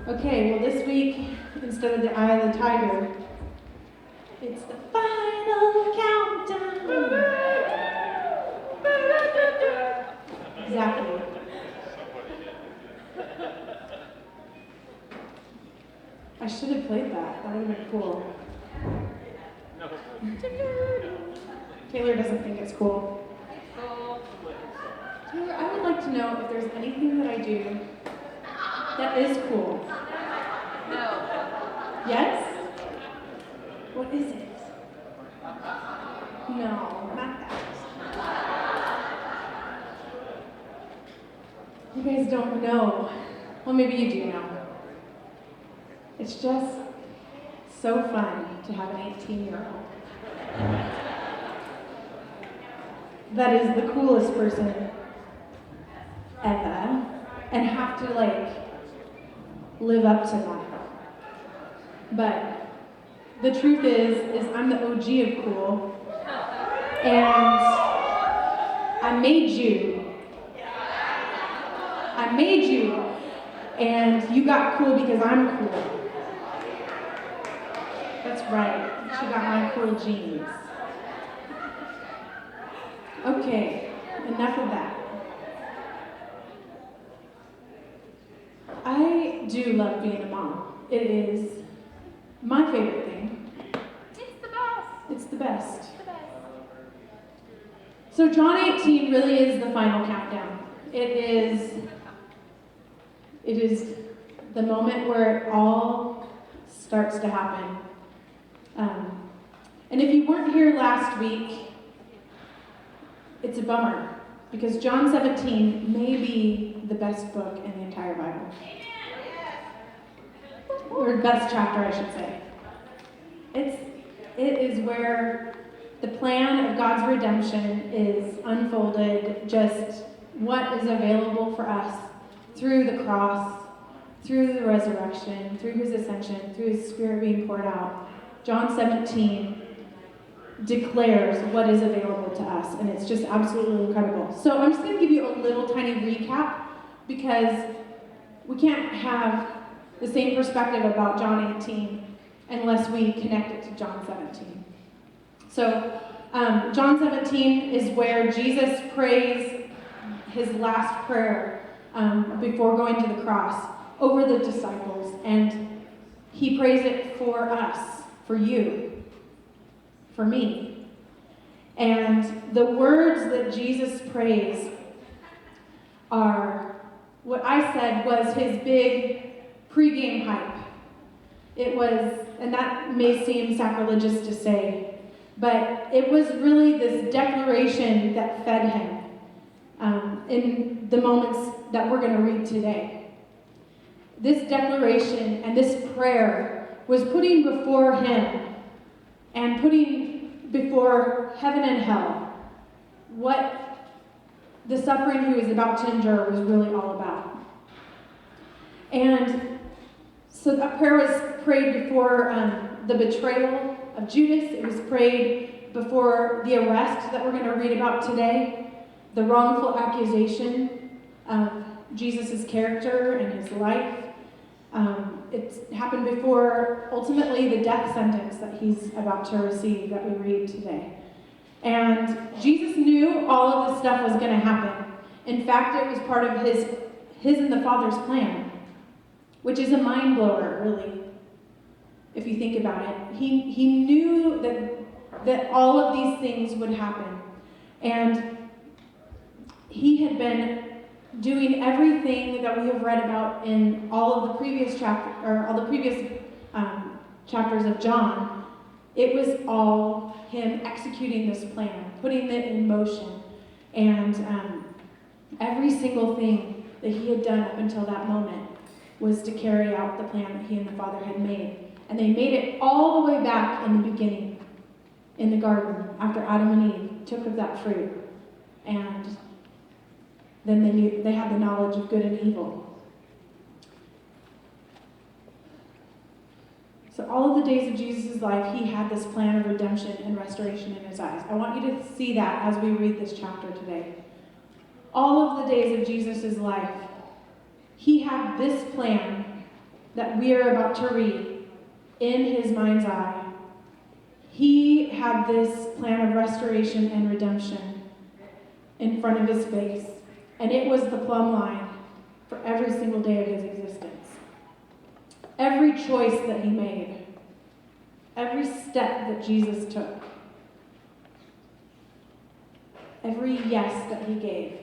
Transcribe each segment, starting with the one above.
Okay, well this week, instead of the Eye of the Tiger, it's the final countdown. Exactly. I should have played that. That would have been cool. Taylor doesn't think it's cool. Taylor, I would like to know if there's anything that I do that is cool. No. Yes? What is it? No, not that. You guys don't know. Well, maybe you do know. It's just so fun to have an 18-year-old that is the coolest person ever and have to live up to that. But the truth is I'm the OG of cool, and I made you, and you got cool because I'm cool. That's right, she got my cool genes. Okay, enough of that. I do love being a mom. It is my favorite thing. It's the best. It's the best. It's the best. So John 18 really is the final countdown. It is the moment where it all starts to happen. And if you weren't here last week, it's a bummer, because John 17 may be the best book in the entire Bible. Or best chapter, I should say. It is where the plan of God's redemption is unfolded, just what is available for us through the cross, through the resurrection, through his ascension, through his Spirit being poured out. John 17 declares what is available to us, and it's just absolutely incredible. So I'm just going to give you a little tiny recap, because we can't have the same perspective about John 18 unless we connect it to John 17. So John 17 is where Jesus prays his last prayer before going to the cross over the disciples, and he prays it for us, for you, for me. And the words that Jesus prays are what I said was his big pregame hype. It was, and that may seem sacrilegious to say, but it was really this declaration that fed him in the moments that we're going to read today. This declaration and this prayer was putting before him and putting before heaven and hell what the suffering he was about to endure was really all about. And so that prayer was prayed before the betrayal of Judas. It was prayed before the arrest that we're going to read about today, the wrongful accusation of Jesus' character and his life. It happened before, ultimately, the death sentence that he's about to receive that we read today. And Jesus knew all of this stuff was going to happen. In fact, it was part of his and the Father's plan, which is a mind blower, really, if you think about it. He knew that all of these things would happen. And he had been doing everything that we have read about in all of the previous chapters of John. It was all him executing this plan, putting it in motion, and every single thing that he had done up until that moment was to carry out the plan that he and the Father had made. And they made it all the way back in the beginning, in the garden, after Adam and Eve took of that fruit. And then they had the knowledge of good and evil. So all of the days of Jesus' life, he had this plan of redemption and restoration in his eyes. I want you to see that as we read this chapter today. All of the days of Jesus' life, he had this plan that we are about to read, in his mind's eye, he had this plan of restoration and redemption in front of his face. And it was the plumb line for every single day of his existence. Every choice that he made, every step that Jesus took, every yes that he gave.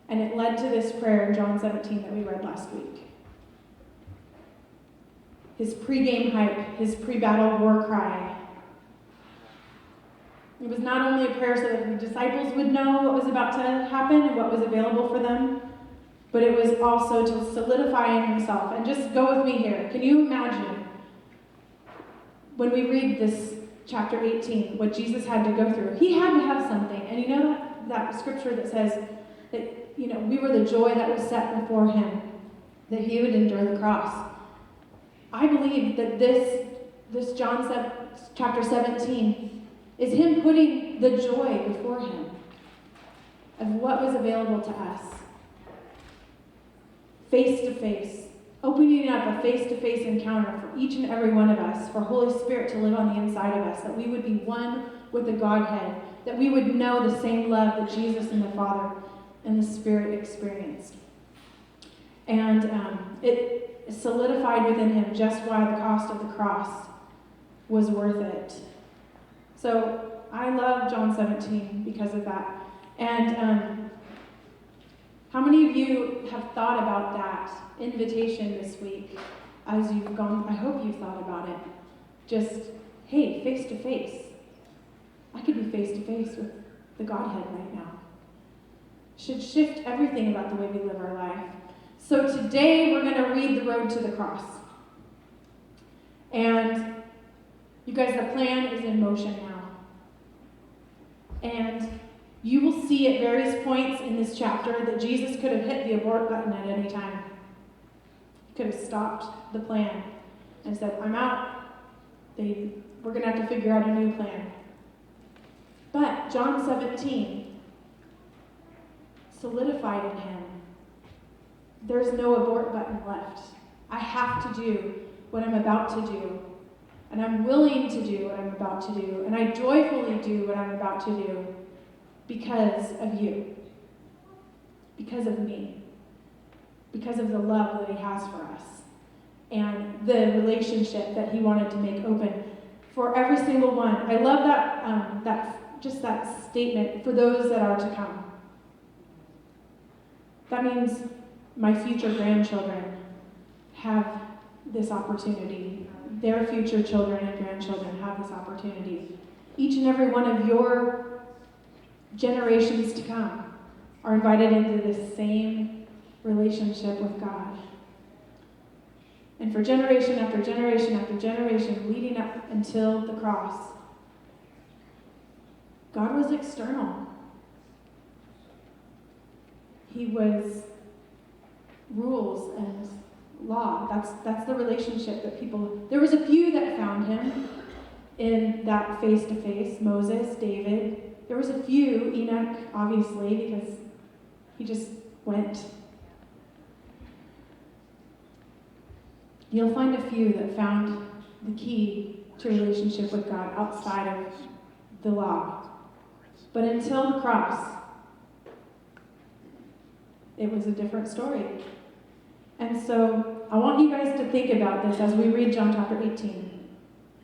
And it led to this prayer in John 17 that we read last week. His pre-game hype, his pre-battle war cry. It was not only a prayer so that the disciples would know what was about to happen and what was available for them, but it was also to solidify in himself. And just go with me here. Can you imagine when we read this chapter 18, what Jesus had to go through? He had to have something. And you know that scripture that says that, we were the joy that was set before him, that he would endure the cross. I believe that this John chapter 17 is him putting the joy before him of what was available to us. Face to face, opening up a face-to-face encounter for each and every one of us, for Holy Spirit to live on the inside of us, that we would be one with the Godhead, that we would know the same love that Jesus and the Father and the Spirit experienced. And it solidified within him just why the cost of the cross was worth it. So I love John 17 because of that. And how many of you have thought about that invitation this week as you've gone? I hope you've thought about it. Just, hey, face to face. I could be face to face with the Godhead right now. Should shift everything about the way we live our life. So today we're going to read the road to the cross. And you guys, the plan is in motion now. And you will see at various points in this chapter that Jesus could have hit the abort button at any time. He could have stopped the plan and said, I'm out. We're going to have to figure out a new plan. But John 17 solidified in him, there's no abort button left. I have to do what I'm about to do. And I'm willing to do what I'm about to do. And I joyfully do what I'm about to do because of you. Because of me. Because of the love that he has for us. And the relationship that he wanted to make open for every single one. I love that statement, for those that are to come. That means my future grandchildren have this opportunity. Their future children and grandchildren have this opportunity. Each and every one of your generations to come are invited into this same relationship with God. And for generation after generation after generation, leading up until the cross, God was external. He was rules and law. That's the relationship that people... There was a few that found him in that face-to-face. Moses, David. There was a few. Enoch, obviously, because he just went. You'll find a few that found the key to relationship with God outside of the law. But until the cross, it was a different story. And so I want you guys to think about this as we read John chapter 18.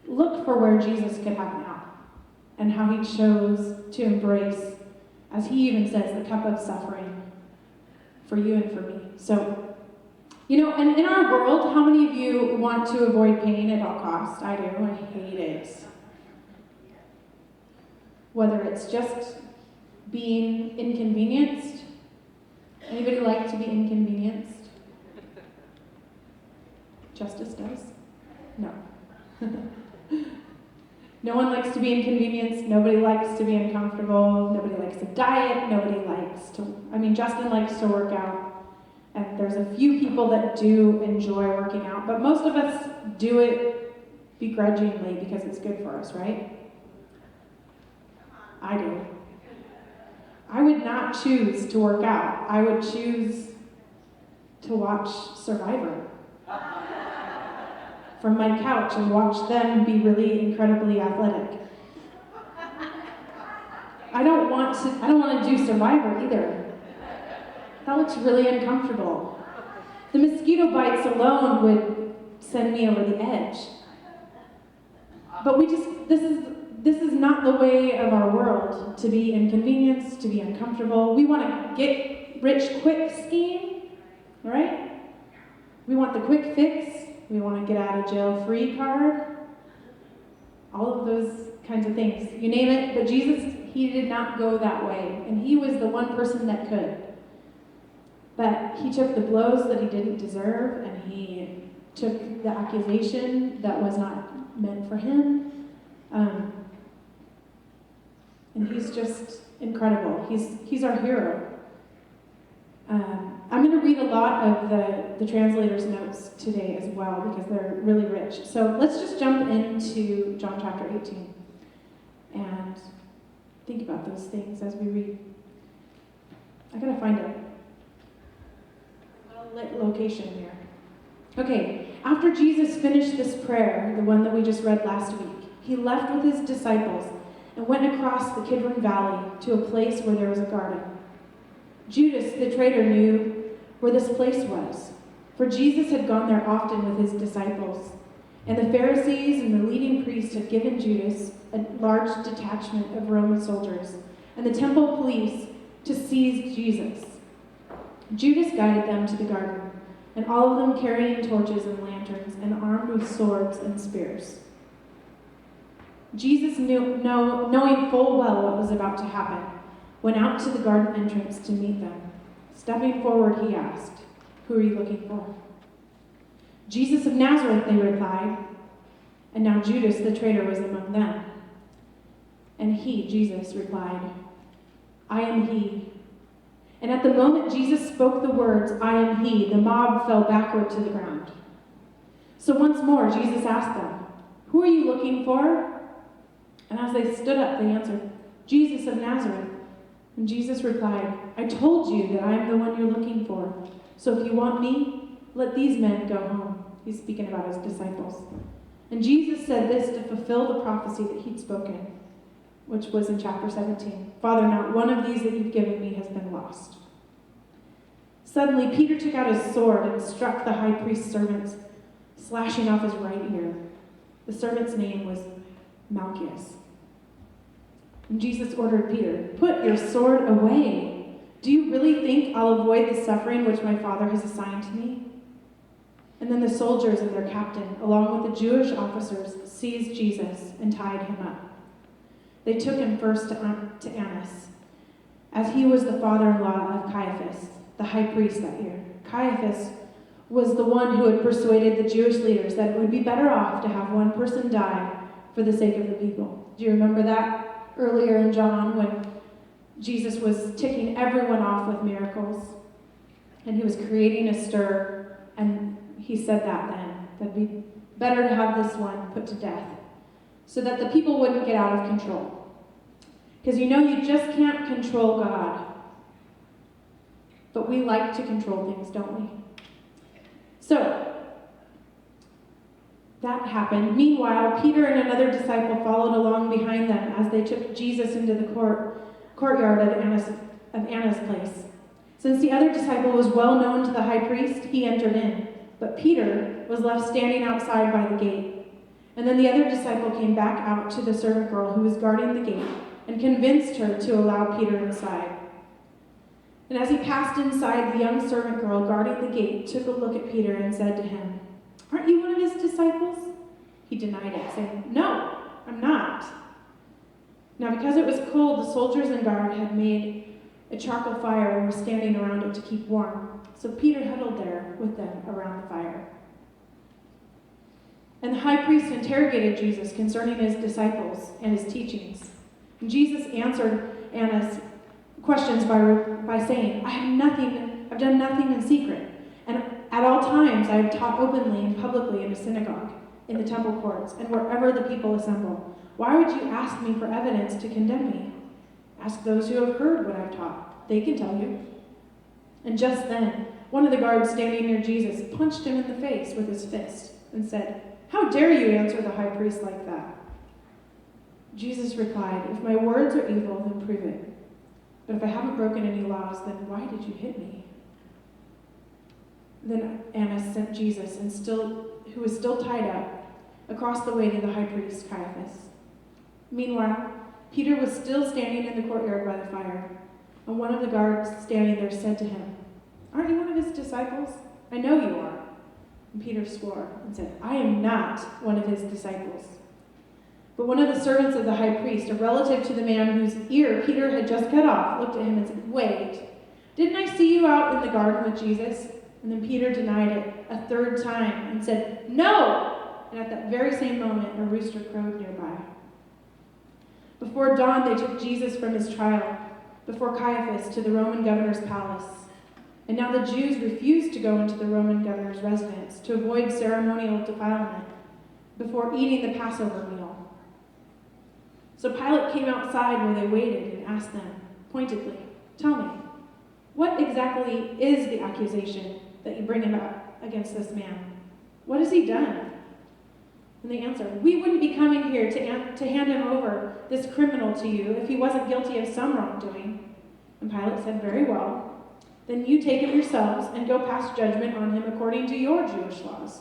Look for where Jesus could have now and how he chose to embrace, as he even says, the cup of suffering for you and for me. So, and in our world, how many of you want to avoid pain at all costs? I do. I hate it. Whether it's just being inconvenienced. Anybody like to be inconvenienced? Justice does? No. No one likes to be inconvenienced. Nobody likes to be uncomfortable. Nobody likes to diet. Nobody likes to... Justin likes to work out. And there's a few people that do enjoy working out. But most of us do it begrudgingly because it's good for us, right? I do. I would not choose to work out. I would choose to watch Survivor from my couch and watch them be really incredibly athletic. I don't want to do Survivor either. That looks really uncomfortable. The mosquito bites alone would send me over the edge. But this is not the way of our world, to be inconvenienced, to be uncomfortable. We want to get rich quick scheme, right? We want the quick fix. We want to get out of jail free card. All of those kinds of things. You name it, but Jesus, he did not go that way. And he was the one person that could. But he took the blows that he didn't deserve, and he took the accusation that was not meant for him. And he's just incredible. He's our hero. I'm going to read a lot of the translator's notes today as well because they're really rich. So let's just jump into John chapter 18 and think about those things as we read. I got to find a little lit location here. Okay, after Jesus finished this prayer, the one that we just read last week, he left with his disciples and went across the Kidron Valley to a place where there was a garden. Judas, the traitor, knew where this place was, for Jesus had gone there often with his disciples, and the Pharisees and the leading priests had given Judas a large detachment of Roman soldiers and the temple police to seize Jesus. Judas guided them to the garden, and all of them carrying torches and lanterns and armed with swords and spears. Jesus, knowing full well what was about to happen, went out to the garden entrance to meet them. Stepping forward, he asked, "Who are you looking for?" "Jesus of Nazareth," they replied. And now Judas, the traitor, was among them. And he, Jesus, replied, "I am he." And at the moment Jesus spoke the words, "I am he," the mob fell backward to the ground. So once more Jesus asked them, "Who are you looking for?" And as they stood up, they answered, "Jesus of Nazareth." And Jesus replied, "I told you that I am the one you're looking for. So if you want me, let these men go home." He's speaking about his disciples. And Jesus said this to fulfill the prophecy that he'd spoken, which was in chapter 17. "Father, not one of these that you've given me has been lost." Suddenly, Peter took out his sword and struck the high priest's servant, slashing off his right ear. The servant's name was Malchus. And Jesus ordered Peter, "Put your sword away. Do you really think I'll avoid the suffering which my Father has assigned to me?" And then the soldiers and their captain, along with the Jewish officers, seized Jesus and tied him up. They took him first to Annas, as he was the father-in-law of Caiaphas, the high priest that year. Caiaphas was the one who had persuaded the Jewish leaders that it would be better off to have one person die for the sake of the people. Do you remember that earlier in John when Jesus was ticking everyone off with miracles and he was creating a stir, and he said that then, that'd be better to have this one put to death so that the people wouldn't get out of control. Because you just can't control God. But we like to control things, don't we? So, that happened. Meanwhile, Peter and another disciple followed along behind them as they took Jesus into the courtyard of Annas' place. Since the other disciple was well known to the high priest, he entered in, but Peter was left standing outside by the gate. And then the other disciple came back out to the servant girl who was guarding the gate and convinced her to allow Peter inside. And as he passed inside, the young servant girl guarding the gate took a look at Peter and said to him, "Aren't you one of his disciples?" He denied it, saying, "No, I'm not." Now because it was cold, the soldiers and guard had made a charcoal fire and were standing around it to keep warm. So Peter huddled there with them around the fire. And the high priest interrogated Jesus concerning his disciples and his teachings. And Jesus answered Annas' questions by saying, I've done nothing in secret. And at all times I have taught openly and publicly in the synagogue, in the temple courts, and wherever the people assemble. Why would you ask me for evidence to condemn me? Ask those who have heard what I've taught. They can tell you." And just then, One of the guards standing near Jesus punched him in the face with his fist and said, "How dare you answer the high priest like that?" Jesus replied, "If my words are evil, then prove it. But if I haven't broken any laws, then why did you hit me?" Then Annas sent Jesus, who was still tied up, across the way to the high priest Caiaphas. Meanwhile, Peter was still standing in the courtyard by the fire, and one of the guards standing there said to him, "Aren't you one of his disciples? I know you are." And Peter swore and said, "I am not one of his disciples." But one of the servants of the high priest, a relative to the man whose ear Peter had just cut off, looked at him and said, "Wait, didn't I see you out in the garden with Jesus?" And then Peter denied it a third time and said, "No!" And at that very same moment, a rooster crowed nearby. Before dawn, they took Jesus from his trial before Caiaphas to the Roman governor's palace. And now the Jews refused to go into the Roman governor's residence to avoid ceremonial defilement before eating the Passover meal. So Pilate came outside where they waited and asked them, pointedly, "Tell me, what exactly is the accusation that you bring about against this man? What has he done?" And they answered, "We wouldn't be coming here to hand him over, this criminal, to you if he wasn't guilty of some wrongdoing." And Pilate said, "Very well. Then you take it yourselves and go pass judgment on him according to your Jewish laws."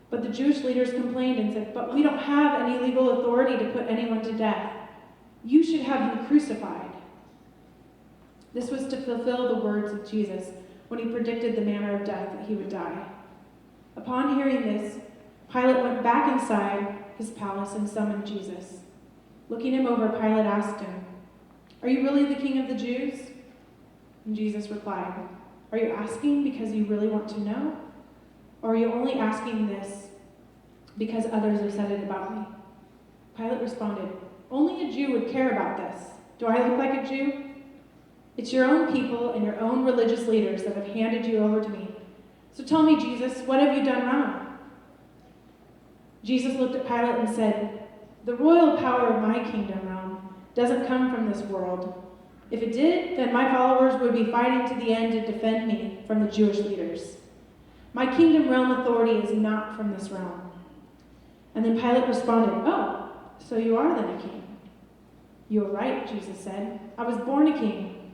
But the Jewish leaders complained and said, "But we don't have any legal authority to put anyone to death. You should have him crucified." This was to fulfill the words of Jesus when he predicted the manner of death that he would die. Upon hearing this, Pilate went back inside his palace and summoned Jesus. Looking him over, Pilate asked him, "Are you really the king of the Jews?" And Jesus replied, "Are you asking because you really want to know? Or are you only asking this because others have said it about me?" Pilate responded, "Only a Jew would care about this. Do I look like a Jew? It's your own people and your own religious leaders that have handed you over to me. So tell me, Jesus, what have you done wrong?" Jesus looked at Pilate and said, "The royal power of my kingdom realm doesn't come from this world. If it did, then my followers would be fighting to the end to defend me from the Jewish leaders. My kingdom realm authority is not from this realm." And then Pilate responded, "Oh, so you are then a king?" "You are right," Jesus said. "I was born a king,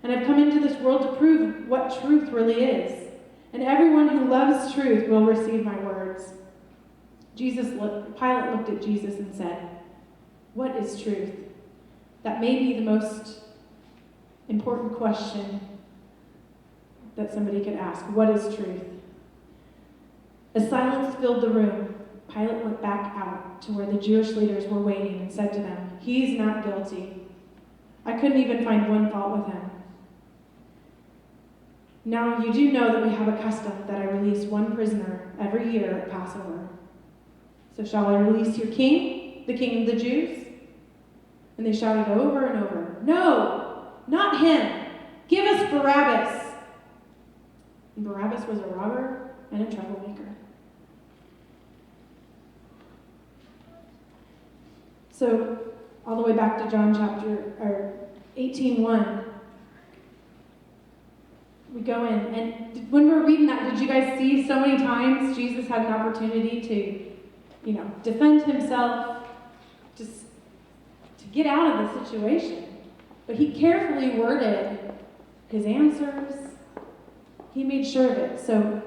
and I've come into this world to prove what truth really is. And everyone who loves truth will receive my words." Pilate looked at Jesus and said, "What is truth?" That may be the most important question that somebody could ask. What is truth? As silence filled the room, Pilate went back out to where the Jewish leaders were waiting and said to them, "He's not guilty. I couldn't even find one fault with him. Now you do know that we have a custom that I release one prisoner every year at Passover. So shall I release your king, the king of the Jews?" And they shouted over and over, "No, not him. Give us Barabbas." And Barabbas was a robber and a troublemaker. So, all the way back to John 18:1, we go in, and when we're reading that, did you guys see so many times Jesus had an opportunity to, defend himself, just to get out of the situation? But he carefully worded his answers. He made sure of it. So,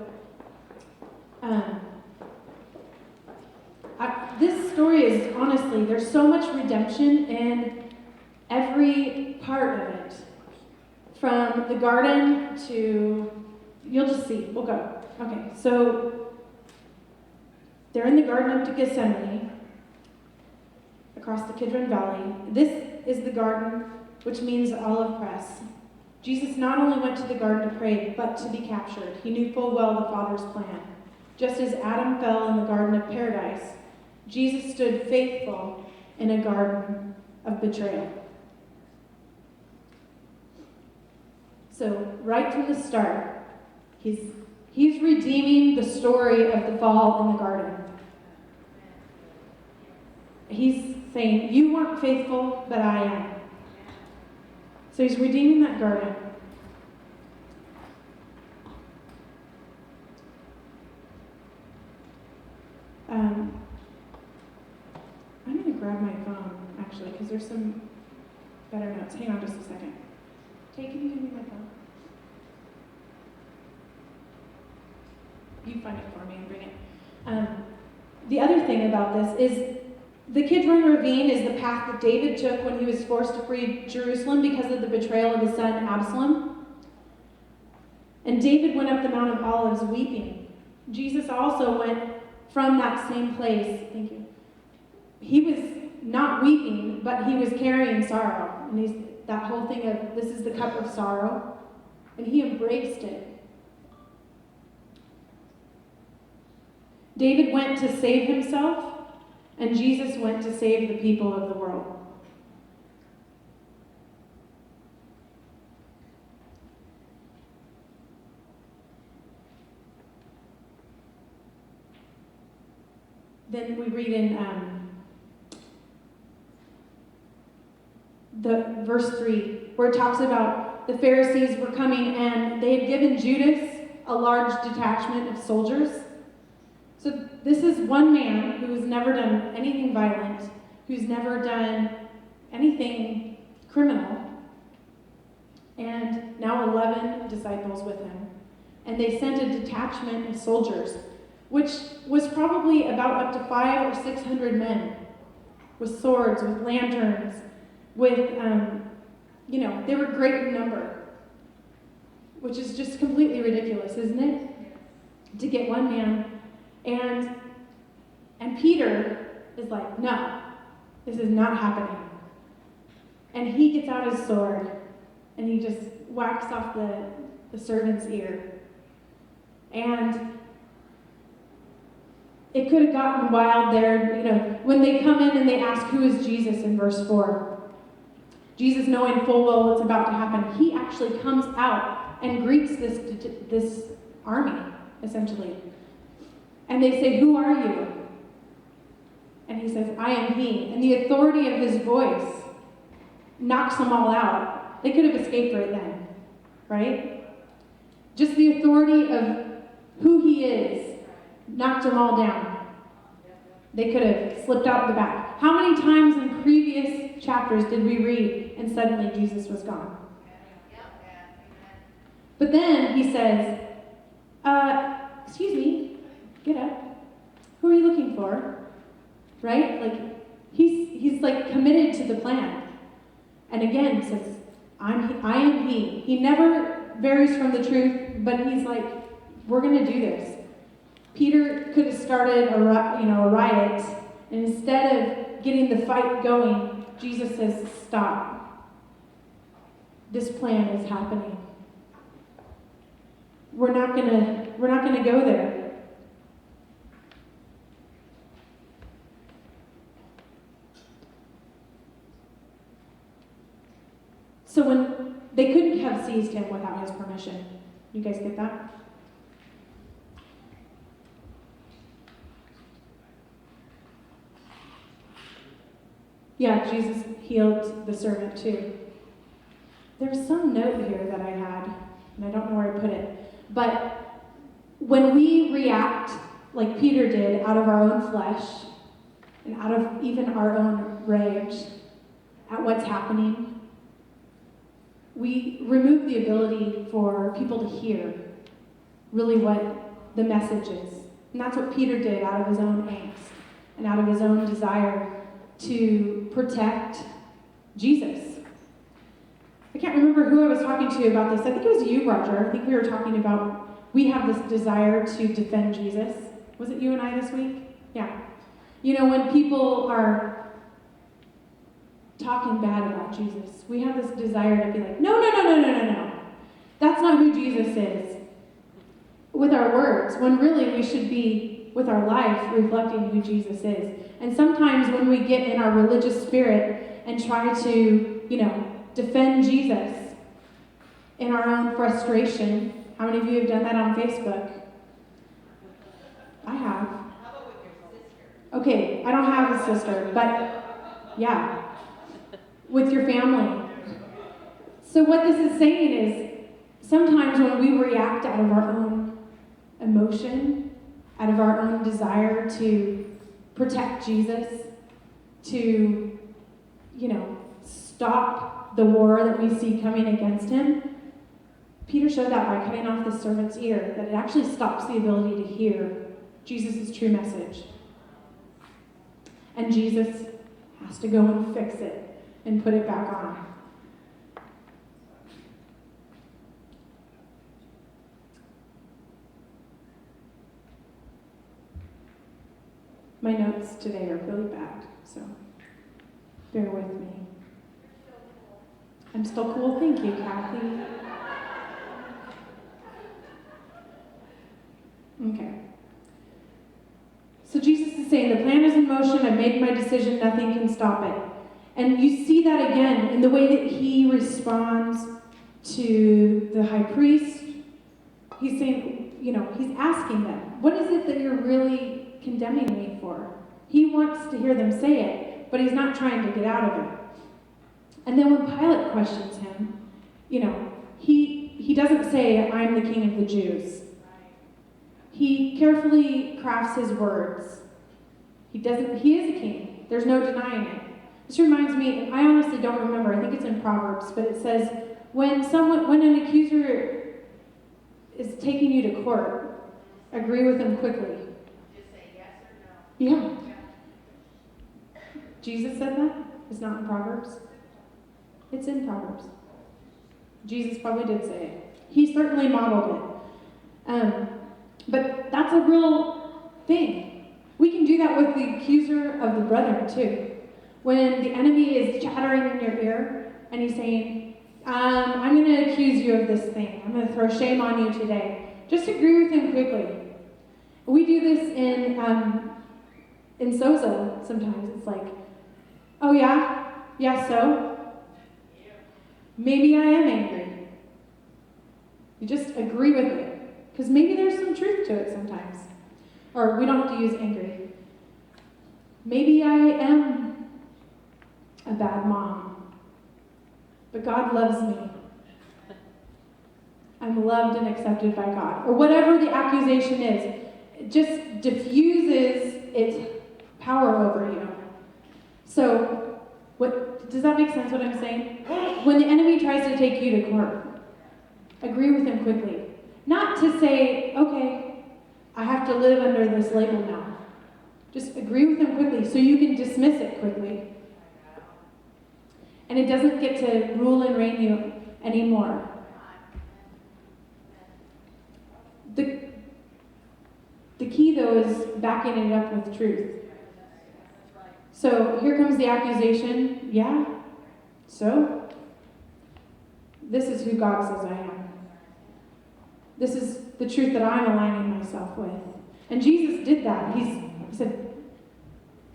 this story is, honestly, there's so much redemption in every part of it. From the garden to, you'll just see, we'll go. Okay, so they're in the Garden of Gethsemane, across the Kidron Valley. This is the garden, which means the olive press. Jesus not only went to the garden to pray, but to be captured. He knew full well the Father's plan. Just as Adam fell in the Garden of Paradise, Jesus stood faithful in a garden of betrayal. So right from the start, he's redeeming the story of the fall in the garden. He's saying, you weren't faithful, but I am. So he's redeeming that garden. I'm going to grab my phone, actually, because there's some better notes. Hang on just a second. Tay, can you give me my phone? You find it for me and bring it. The other thing about this is the Kidron Ravine is the path that David took when he was forced to flee Jerusalem because of the betrayal of his son Absalom. And David went up the Mount of Olives weeping. Jesus also went from that same place. Thank you. He was not weeping, but he was carrying sorrow. And that whole thing of this is the cup of sorrow. And he embraced it. David went to save himself, and Jesus went to save the people of the world. Then we read in the verse 3, where it talks about the Pharisees were coming and they had given Judas a large detachment of soldiers. So this is one man who has never done anything violent, who's never done anything criminal, and now 11 disciples with him. And they sent a detachment of soldiers, which was probably about up to 500 or 600 men, with swords, with lanterns, with, they were great in number, which is just completely ridiculous, isn't it? To get one man. And Peter is like, no, this is not happening. And he gets out his sword, and he just whacks off the servant's ear. And it could have gotten wild there, when they come in and they ask, who is Jesus in verse 4? Jesus, knowing full well what's about to happen, he actually comes out and greets this army, essentially. And they say, who are you? And he says, I am he. And the authority of his voice knocks them all out. They could have escaped right then, right? Just the authority of who he is knocked them all down. They could have slipped out the back. How many times in previous chapters did we read and suddenly Jesus was gone? But then he says, excuse me, get up. Who are you looking for? Right? Like, he's like committed to the plan. And again says, I am he. He never varies from the truth, but he's like, we're going to do this. Peter could have started a riot, and instead of getting the fight going, Jesus says, stop. This plan is happening. We're not gonna go there. So when they couldn't have seized him without his permission. You guys get that? Yeah, Jesus healed the servant too. There's some note here that I had, and I don't know where I put it. But when we react like Peter did out of our own flesh and out of even our own rage at what's happening, we remove the ability for people to hear really what the message is. And that's what Peter did out of his own angst and out of his own desire to protect Jesus. I can't remember who I was talking to about this. I think it was you, Roger. I think we were talking about we have this desire to defend Jesus. Was it you and I this week? Yeah. When people are talking bad about Jesus, we have this desire to be like, no. That's not who Jesus is. With our words, when really we should be, with our life, reflecting who Jesus is. And sometimes when we get in our religious spirit and try to, defend Jesus in our own frustration. How many of you have done that on Facebook? I have. How about with your sister? Okay, I don't have a sister, but yeah, with your family. So what this is saying is, sometimes when we react out of our own emotion, out of our own desire to protect Jesus, to, stop the war that we see coming against him. Peter showed that by cutting off the servant's ear, that it actually stops the ability to hear Jesus' true message. And Jesus has to go and fix it and put it back on. My notes today are really bad, so bear with me. I'm still cool. Thank you, Kathy. Okay. So Jesus is saying, the plan is in motion. I've made my decision. Nothing can stop it. And you see that again in the way that he responds to the high priest. He's saying, he's asking them, what is it that you're really condemning me for? He wants to hear them say it, but he's not trying to get out of it. And then when Pilate questions him, he doesn't say, I'm the king of the Jews. He carefully crafts his words. He is a king. There's no denying it. This reminds me, and I honestly don't remember, I think it's in Proverbs, but it says, when an accuser is taking you to court, agree with them quickly. Just say yes or no. Yeah. Jesus said that? It's not in Proverbs? It's in Proverbs. Jesus probably did say it. He certainly modeled it. But that's a real thing. We can do that with the accuser of the brethren too. When the enemy is chattering in your ear and he's saying, I'm going to accuse you of this thing. I'm going to throw shame on you today. Just agree with him quickly. We do this in Sozo sometimes. It's like, oh yeah? Yeah, so? Maybe I am angry. You just agree with it. Because maybe there's some truth to it sometimes. Or we don't have to use angry. Maybe I am a bad mom. But God loves me. I'm loved and accepted by God. Or whatever the accusation is. It just diffuses its power over you. So, does that make sense what I'm saying? When the enemy tries to take you to court, agree with him quickly. Not to say, okay, I have to live under this label now. Just agree with him quickly so you can dismiss it quickly. And it doesn't get to rule and reign you anymore. The key, though, is backing it up with truth. So here comes the accusation. Yeah, so? This is who God says I am. This is the truth that I'm aligning myself with. And Jesus did that. He said,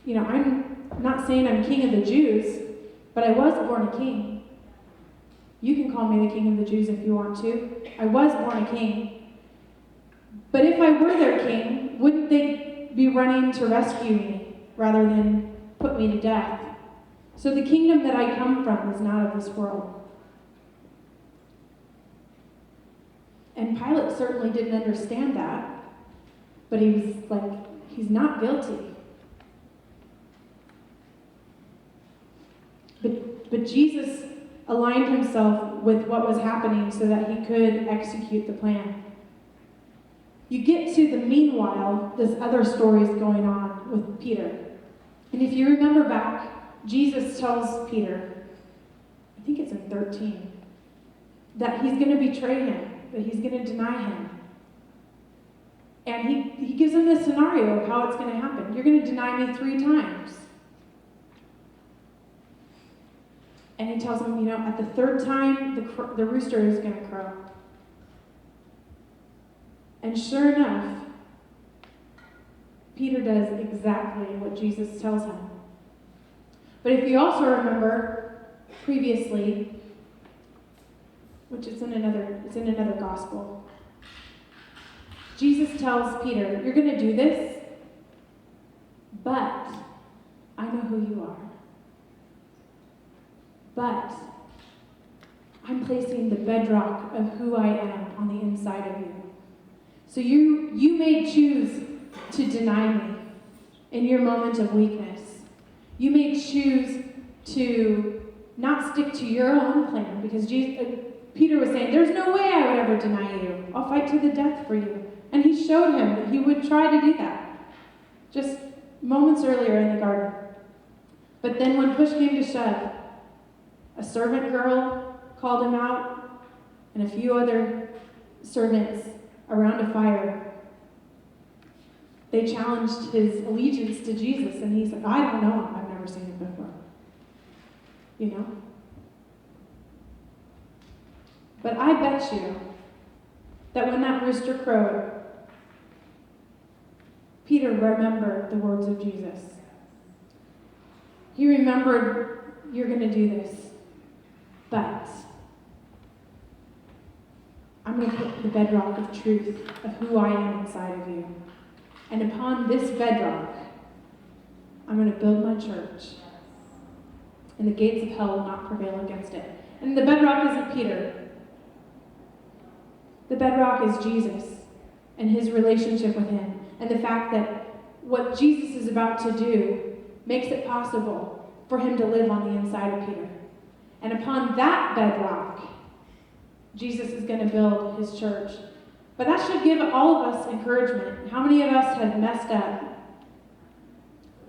I'm not saying I'm king of the Jews, but I was born a king. You can call me the king of the Jews if you want to. I was born a king. But if I were their king, wouldn't they be running to rescue me rather than put me to death? So the kingdom that I come from is not of this world. And Pilate certainly didn't understand that, but he was like, he's not guilty. But Jesus aligned himself with what was happening so that he could execute the plan. You get to the meanwhile, this other story is going on with Peter. And if you remember back, Jesus tells Peter, I think it's in 13, that he's going to betray him, that he's going to deny him. And he gives him this scenario of how it's going to happen. You're going to deny me 3 times. And he tells him, at the 3rd time, the rooster is going to crow. And sure enough, Peter does exactly what Jesus tells him. But if you also remember previously, which is in another gospel, Jesus tells Peter, you're going to do this, but I know who you are. But I'm placing the bedrock of who I am on the inside of you. So you may choose to deny me in your moment of weakness. You may choose to not stick to your own plan, because Peter was saying, there's no way I would ever deny you. I'll fight to the death for you. And he showed him that he would try to do that just moments earlier in the garden. But then when push came to shove, a servant girl called him out, and a few other servants around a fire. They challenged his allegiance to Jesus, and he said, I don't know, I've never seen it before. You know? But I bet you that when that rooster crowed, Peter remembered the words of Jesus. He remembered, you're going to do this, but I'm going to put the bedrock of truth of who I am inside of you. And upon this bedrock, I'm going to build my church. And the gates of hell will not prevail against it. And the bedrock isn't Peter. The bedrock is Jesus and his relationship with him. And the fact that what Jesus is about to do makes it possible for him to live on the inside of Peter. And upon that bedrock, Jesus is going to build his church. But that should give all of us encouragement. How many of us have messed up?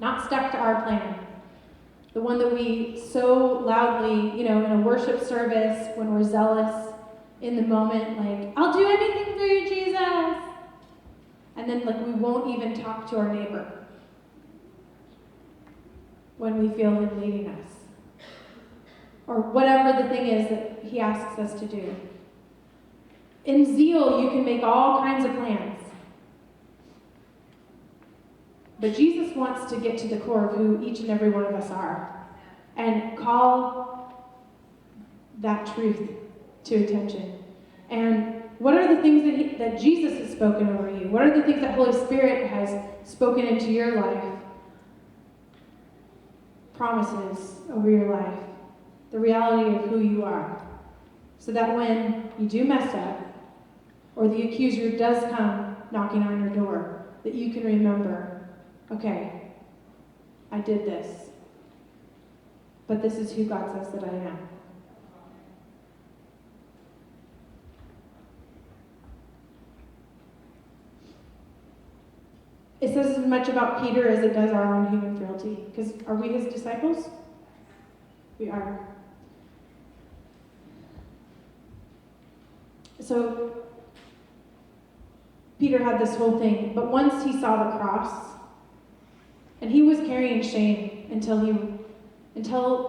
Not stuck to our plan. The one that we so loudly, in a worship service, when we're zealous in the moment, like, I'll do anything for you, Jesus. And then, we won't even talk to our neighbor when we feel him leading us. Or whatever the thing is that he asks us to do. In zeal, you can make all kinds of plans. But Jesus wants to get to the core of who each and every one of us are and call that truth to attention. And what are the things that Jesus has spoken over you? What are the things that Holy Spirit has spoken into your life? Promises over your life. The reality of who you are. So that when you do mess up, or the accuser does come knocking on your door, that you can remember, okay, I did this, but this is who God says that I am. It says as much about Peter as it does our own human frailty, because are we his disciples? We are. So, Peter had this whole thing, but once he saw the cross, and he was carrying shame until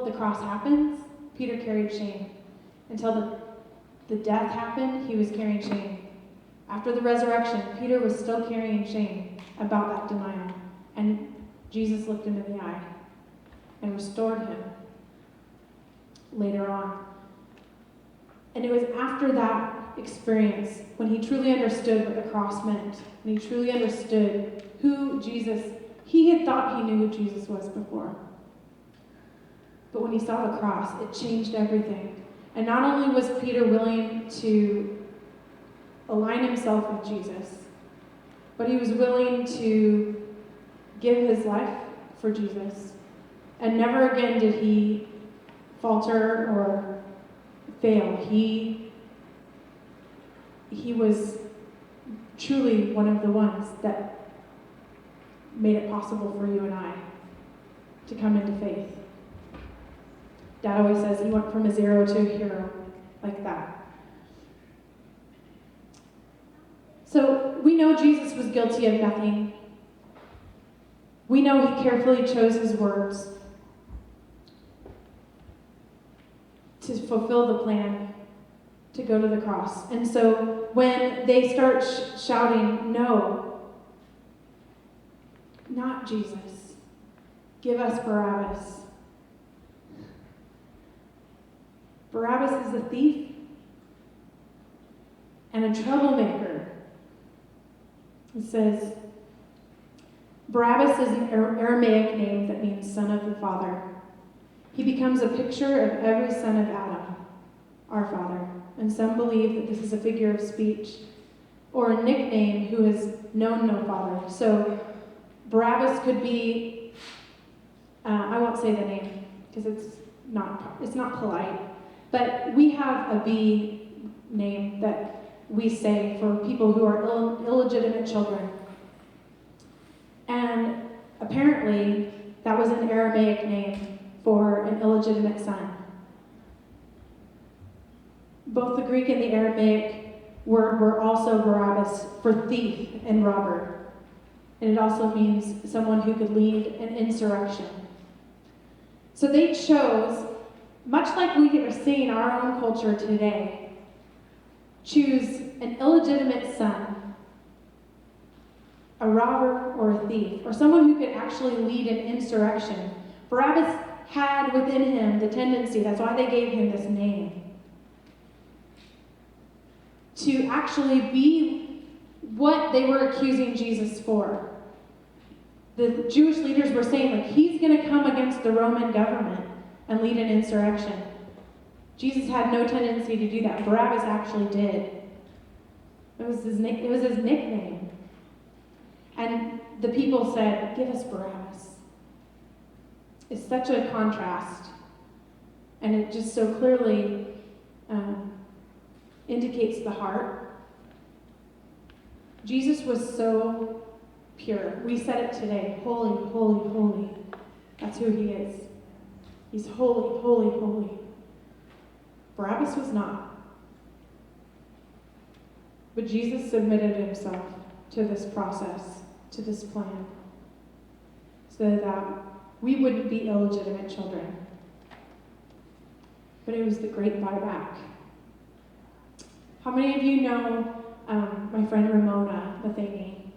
the cross happens, Peter carried shame. Until the death happened, he was carrying shame. After the resurrection, Peter was still carrying shame about that denial. And Jesus looked him in the eye and restored him later on. And it was after that experience when he truly understood what the cross meant, and he truly understood who Jesus, he had thought he knew who Jesus was before. But when he saw the cross, it changed everything. And not only was Peter willing to align himself with Jesus, but he was willing to give his life for Jesus. And never again did he falter or fail. He was truly one of the ones that made it possible for you and I to come into faith. Dad always says he went from a zero to a hero like that. So we know Jesus was guilty of nothing. We know he carefully chose his words to fulfill the plan to go to the cross. And so when they start shouting, no, not Jesus, give us Barabbas. Barabbas is a thief and a troublemaker. It says, Barabbas is an Aramaic name that means son of the Father. He becomes a picture of every son of Adam, our father. And some believe that this is a figure of speech or a nickname who has known no father. So Barabbas could be, I won't say the name because it's not polite, but we have a B name that we say for people who are illegitimate children. And apparently, that was an Aramaic name for an illegitimate son. Both the Greek and the Aramaic word were also Barabbas for thief and robber. And it also means someone who could lead an insurrection. So they chose, much like we are seeing our own culture today, choose an illegitimate son, a robber or a thief, or someone who could actually lead an insurrection. Barabbas had within him the tendency, that's why they gave him this name, to actually be what they were accusing Jesus for. The Jewish leaders were saying, like, he's going to come against the Roman government and lead an insurrection. Jesus had no tendency to do that. Barabbas actually did. It was his nickname. And the people said, give us Barabbas. It's such a contrast. And it just so clearly indicates the heart. Jesus was so pure. We said it today. Holy, holy, holy. That's who he is. He's holy, holy, holy. Barabbas was not. But Jesus submitted himself to this process, to this plan, so that we wouldn't be illegitimate children. But it was the great buyback. How many of you know my friend Ramona Matheny?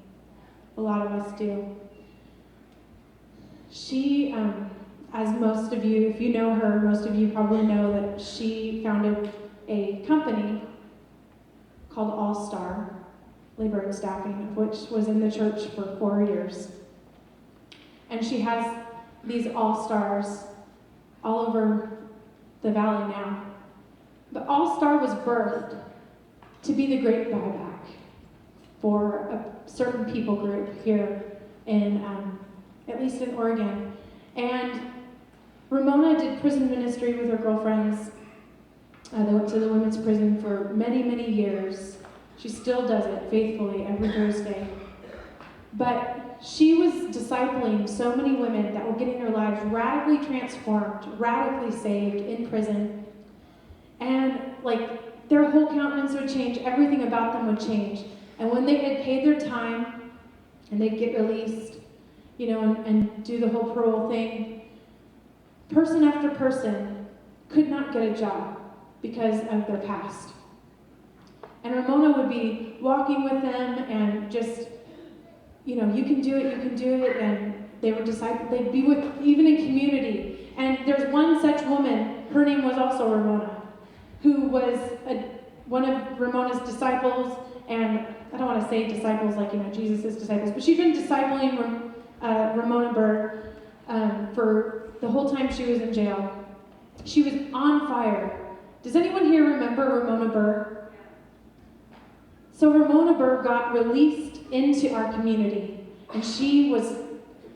A lot of us do. She, as most of you, if you know her, most of you probably know that she founded a company called All Star Labor and Staffing, which was in the church for 4 years. And she has these All Stars all over the valley now. But All Star was birthed to be the great buyback for a certain people group here in, at least in Oregon. And Ramona did prison ministry with her girlfriends. They went to the women's prison for many, many years. She still does it faithfully every Thursday. But she was discipling so many women that were getting their lives radically transformed, radically saved in prison. And like their whole countenance would change, everything about them would change. And when they had paid their time and they'd get released, and do the whole parole thing, person after person could not get a job because of their past. And Ramona would be walking with them and just, you can do it, and they were discipled. They'd be with, even in community. And there's one such woman, her name was also Ramona, who was one of Ramona's disciples, and I don't want to say disciples like, Jesus' disciples, but she'd been discipling Ramona Burr for the whole time she was in jail. She was on fire. Does anyone here remember Ramona Burr? So Ramona Burr got released into our community, and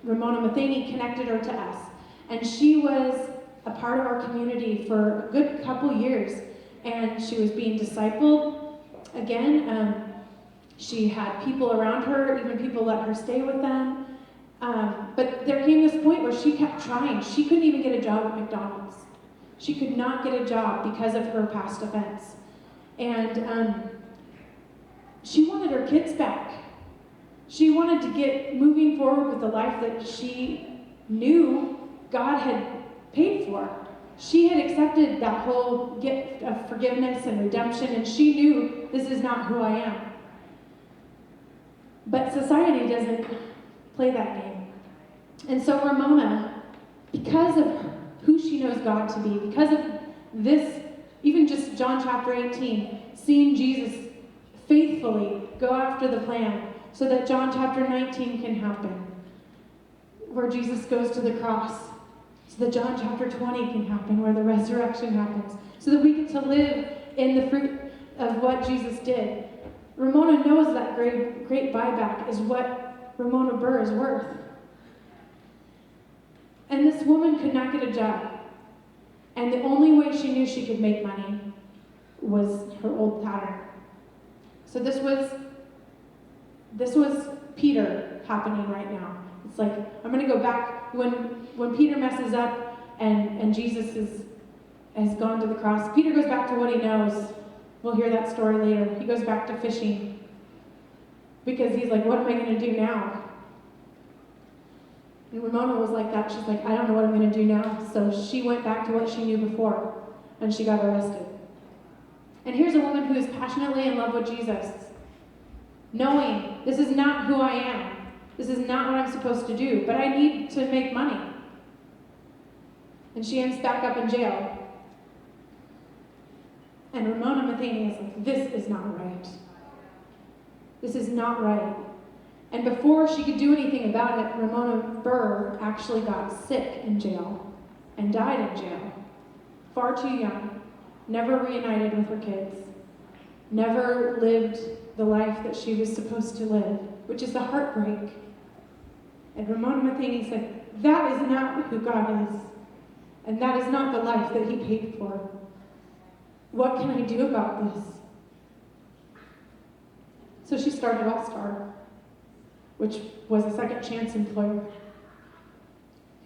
Ramona Matheny connected her to us, and she was a part of our community for a good couple years, and she was being discipled. Again, she had people around her, even people let her stay with them, but there came this point where she kept trying. She couldn't even get a job at McDonald's. She could not get a job because of her past offense, and she wanted her kids back. She wanted to get moving forward with the life that she knew God had paid for. She had accepted that whole gift of forgiveness and redemption, and she knew, this is not who I am. But society doesn't play that game. And so Ramona, because of who she knows God to be, because of this, even just John chapter 18, seeing Jesus faithfully go after the plan so that John chapter 19 can happen, where Jesus goes to the cross, so that John chapter 20 can happen, where the resurrection happens, so that we get to live in the fruit of what Jesus did. Ramona knows that great buyback is what Ramona Burr is worth. And this woman could not get a job. And the only way she knew she could make money was her old pattern. So this was Peter happening right now. It's like, I'm going to go back. When Peter messes up and Jesus has gone to the cross, Peter goes back to what he knows. We'll hear that story later. He goes back to fishing because he's like, what am I going to do now? And Ramona was like that. She's like, I don't know what I'm going to do now. So she went back to what she knew before, and she got arrested. And here's a woman who is passionately in love with Jesus, knowing this is not who I am. This is not what I'm supposed to do, but I need to make money. And she ends back up in jail. And Ramona Matheny is like, this is not right. This is not right. And before she could do anything about it, Ramona Burr actually got sick in jail and died in jail. Far too young, never reunited with her kids, never lived the life that she was supposed to live, which is the heartbreak. And Ramona Matheny said, that is not who God is, and that is not the life that he paid for. What can I do about this? So she started All Star, which was a second chance employer,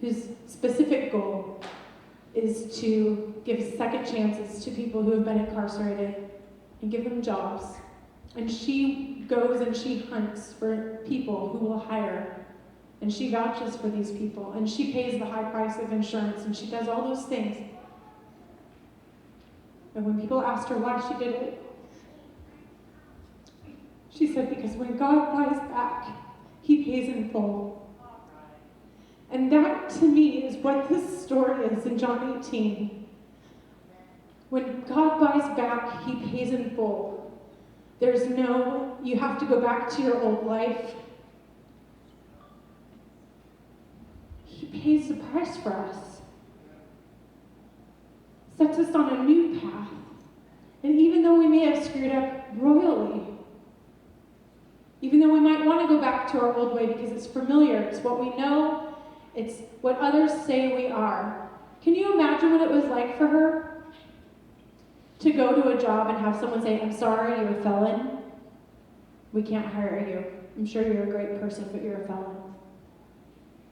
whose specific goal is to give second chances to people who have been incarcerated and give them jobs. And she goes and she hunts for people who will hire, and she vouches for these people, and she pays the high price of insurance, and she does all those things. And when people asked her why she did it, she said, because when God buys back, he pays in full. And that, to me, is what this story is in John 18. When God buys back, he pays in full. There's no, you have to go back to your old life. He pays the price for us. Sets us on a new path. And even though we may have screwed up royally, even though we might want to go back to our old way because it's familiar, it's what we know, it's what others say we are. Can you imagine what it was like for her to go to a job and have someone say, I'm sorry, you're a felon. We can't hire you. I'm sure you're a great person, but you're a felon.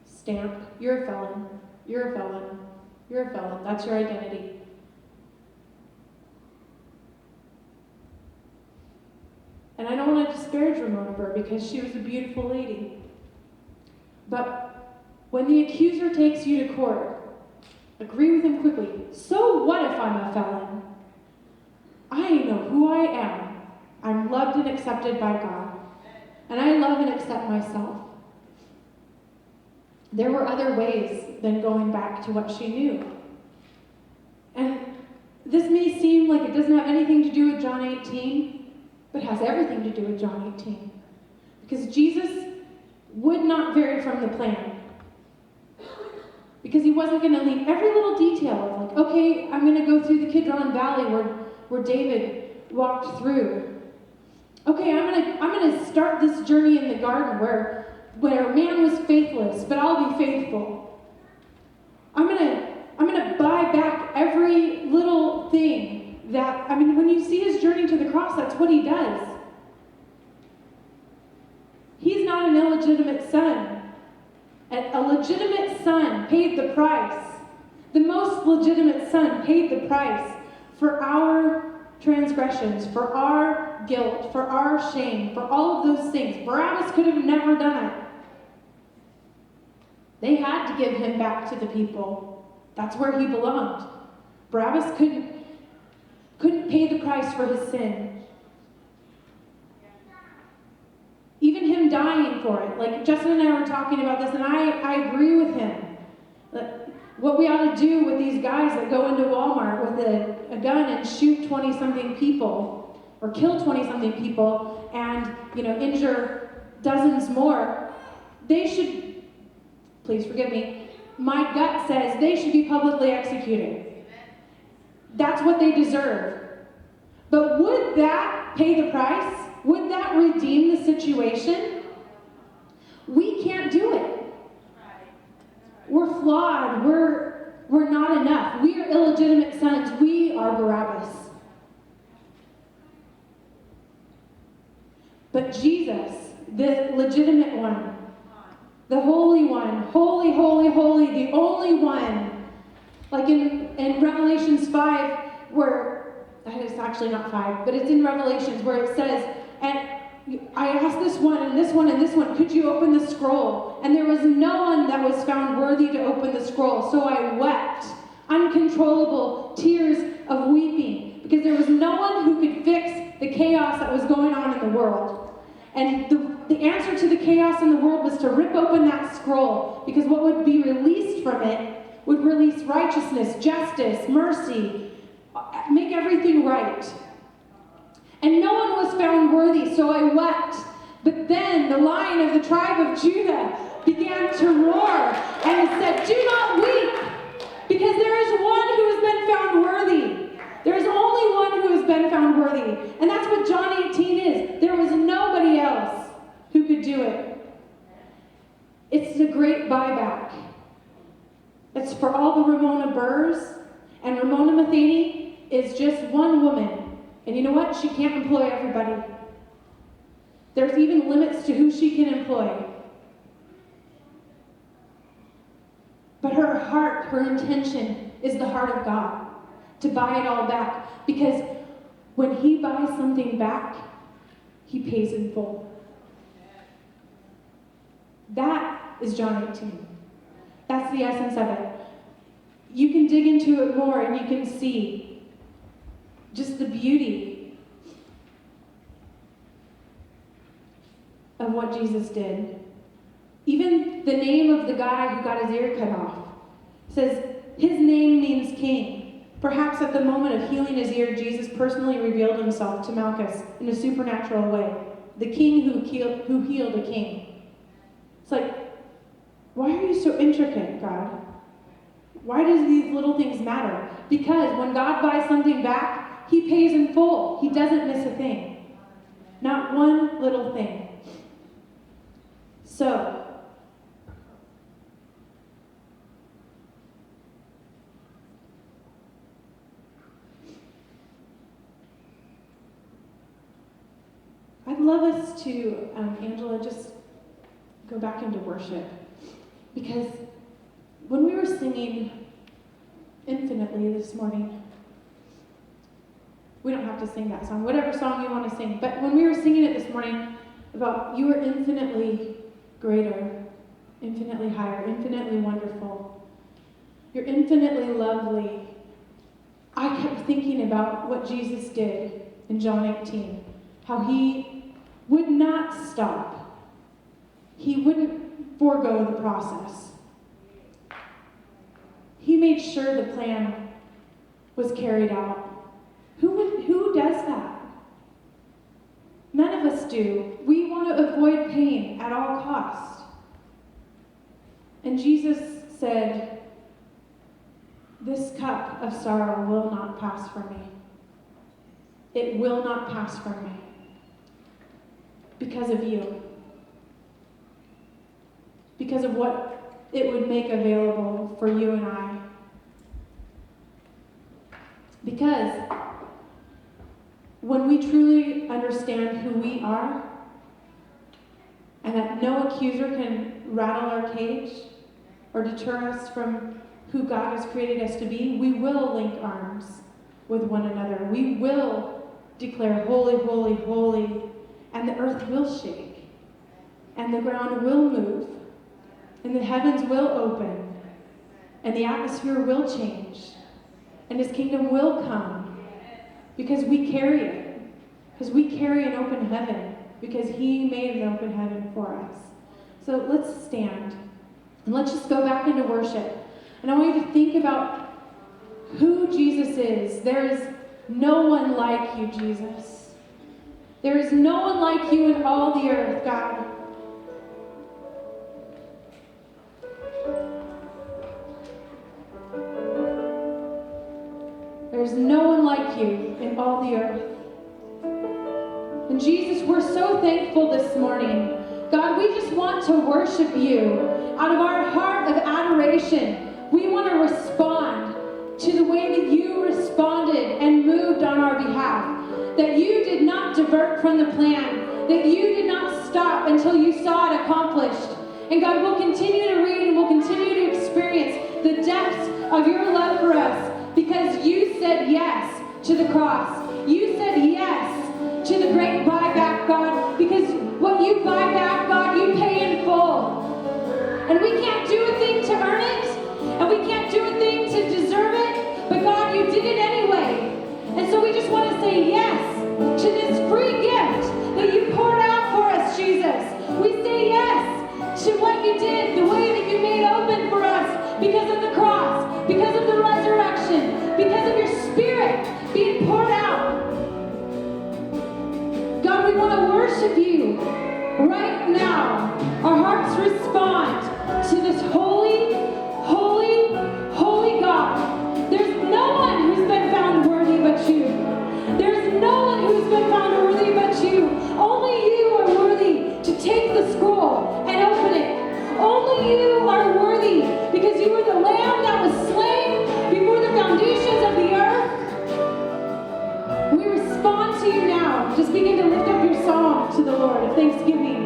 Stamp, you're a felon. You're a felon. You're a felon. That's your identity. And I don't want to disparage Ramona Burr because she was a beautiful lady. But when the accuser takes you to court, agree with him quickly. So what if I'm a felon? I know who I am. I'm loved and accepted by God. And I love and accept myself. There were other ways than going back to what she knew. And this may seem like it doesn't have anything to do with John 18, but has everything to do with John 18. Because Jesus would not vary from the plan. Because he wasn't going to leave every little detail of like, okay, I'm going to go through the Kidron Valley where David walked through. Okay, I'm gonna start this journey in the garden where man was faithless, but I'll be faithful. I'm gonna buy back every little thing that, when you see his journey to the cross, that's what he does. He's not an illegitimate son. A legitimate son paid the price. The most legitimate son paid the price for our transgressions, for our guilt, for our shame, for all of those things. Barabbas could have never done it. They had to give him back to the people. That's where he belonged. Barabbas couldn't pay the price for his sin. Even him dying for it. Like Justin and I were talking about this, and I agree with him. What we ought to do with these guys that go into Walmart with a gun and shoot 20-something people, or kill 20-something people, and injure dozens more, they should, please forgive me, my gut says they should be publicly executed. That's what they deserve. But would that pay the price? Would that redeem the situation? We can't do it. We're flawed. We're not enough. We are illegitimate sons. We are Barabbas. But Jesus, the legitimate one, the holy one, holy, holy, holy, the only one, like in Revelations 5, where, it's actually not 5, but it's in Revelations where it says, and I asked this one and this one and this one, could you open the scroll? And there was no one that was found worthy to open the scroll. So I wept, uncontrollable tears of weeping, because there was no one who could fix the chaos that was going on in the world. And the answer to the chaos in the world was to rip open that scroll, because what would be released from it would release righteousness, justice, mercy, make everything right. And no one was found worthy, so I wept. But then the Lion of the tribe of Judah began to roar, and it said, do not weep, because there is one who has been found worthy. There is only one who has been found worthy. And that's what John 18 is. There was nobody else who could do it. It's the great buyback. It's for all the Ramona Burrs, and Ramona Matheny is just one woman. And you know what? She can't employ everybody. There's even limits to who she can employ. But her heart, her intention is the heart of God, to buy it all back. Because when he buys something back, he pays in full. That is John 18. That's the essence of it. You can dig into it more and you can see just the beauty of what Jesus did. Even the name of the guy who got his ear cut off says his name means king. Perhaps at the moment of healing his ear, Jesus personally revealed himself to Malchus in a supernatural way. The king who healed a king. It's like, why are you so intricate, God? Why does these little things matter? Because when God buys something back, he pays in full. He doesn't miss a thing. Not one little thing. So, I'd love us to, Angela, just go back into worship. Because when we were singing Infinitely this morning, we don't have to sing that song, whatever song you want to sing, but when we were singing it this morning about you are infinitely greater, infinitely higher, infinitely wonderful, you're infinitely lovely, I kept thinking about what Jesus did in John 18, how he would not stop. He wouldn't forego the process. He made sure the plan was carried out. Who does that? None of us do. We want to avoid pain at all costs. And Jesus said, this cup of sorrow will not pass from me. It will not pass from me. Because of you. Because of what it would make available for you and I. Because when we truly understand who we are, and that no accuser can rattle our cage or deter us from who God has created us to be, we will link arms with one another. We will declare, holy, holy, holy, and the earth will shake, and the ground will move, and the heavens will open, and the atmosphere will change, and his kingdom will come, because we carry it, because we carry an open heaven, because he made an open heaven for us. So let's stand, and let's just go back into worship. And I want you to think about who Jesus is. There is no one like you, Jesus. There is no one like you in all the earth, God. There's no one like you in all the earth. And Jesus, we're so thankful this morning. God, we just want to worship you out of our heart of adoration. We want to respond to the way that you responded and moved on our behalf. That you did not divert from the plan. That you did not stop until you saw it accomplished. And God, we'll continue to read and we'll continue to experience the depths of your love for us because you said yes to the cross. You said yes to the great buyback, God, because what you buy back, God, you pay in full. And we can't do a thing to earn it, and we can't do a thing to deserve it, but God, you did it anyway. And so we just want to say yes to this free gift that you poured out for us, Jesus. We say yes to what you did, the way that you made open for us because of the cross, because of the resurrection, because of your Spirit being poured out. God, we want to worship you right now. Our hearts respond to this holy, holy, holy God. There's no one who's been found worthy but you. There's no one who's been found worthy but you. Only you are worthy to take the scroll and open it. Only you are worthy because you were the Lamb that was slain before the foundations of the earth. We respond to you now. Just begin to lift up your song to the Lord of thanksgiving.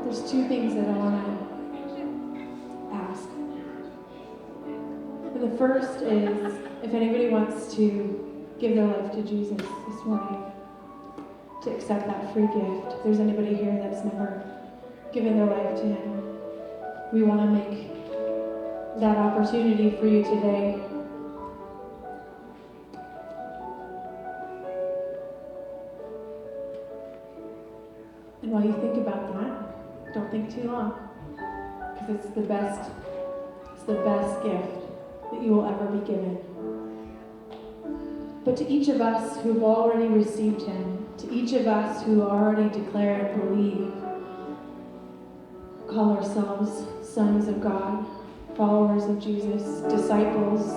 There's two things that I want to ask. And the first is if anybody wants to give their life to Jesus this morning, to accept that free gift. If there's anybody here that's never given their life to Him, we want to make that opportunity for you today. And while you think about that, don't think too long, because it's the best gift that you will ever be given. But to each of us who've already received Him, to each of us who already declare and believe, call ourselves sons of God, followers of Jesus, disciples,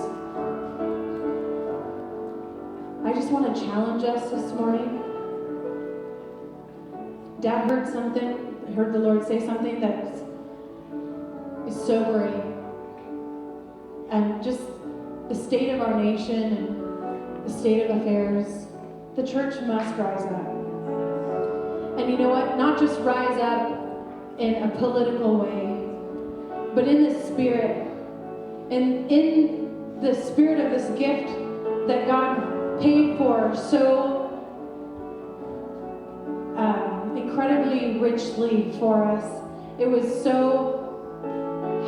I just want to challenge us this morning. Dad heard the Lord say something that is sobering. And just the state of our nation and the state of affairs, the church must rise up. And you know what? Not just rise up in a political way, but in the spirit. And in the spirit of this gift that God paid for so incredibly richly for us. It was so